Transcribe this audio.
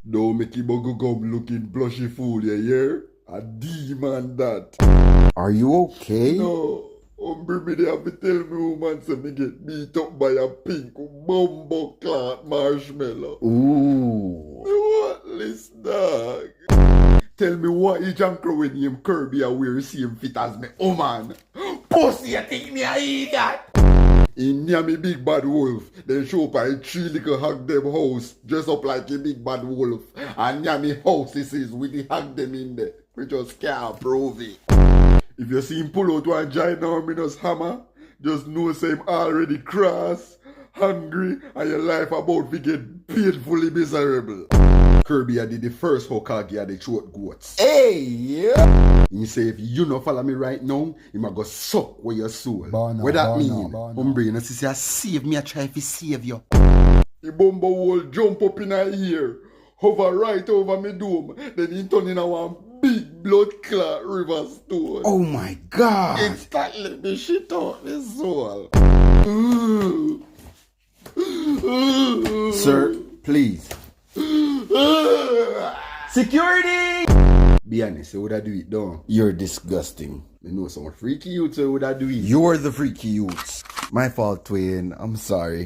Don't make him go come looking blushy fool, you hear? A demon that. Are you okay? No, hombre, me they have to tell me woman say me get beat up by a pink bumbo clot marshmallow. Ooh. Me worthless dog. Tell me what each uncle with him Kirby a wear same fit as me woman. Pussy, you think me a idiot? In near me big bad wolf, then show up a three little hug them house, dress up like a big bad wolf. And near me house this is with the hug them in there. We just can't prove it. If you see him pull out one ginormous hammer, just know say him already cross, hungry, and your life about to get painfully miserable. Kirby I did the first Hokage of the throat goats. Hey, yeah. He say if you no follow me right now, he might go suck with your soul. Bono, What that bono, mean? bono. Hombre, you know, say save me, I try to save you. The bumbo will jump up in her ear, hover right over me dome, then he turn in a one big blood clot river stone. Oh my God. Instantly the shit out my soul. Sir, please. Security! Be honest, you would I do it, don't? You're disgusting. I know some freaky youths would I do it. You're the freaky youths. My fault, Twin. I'm sorry.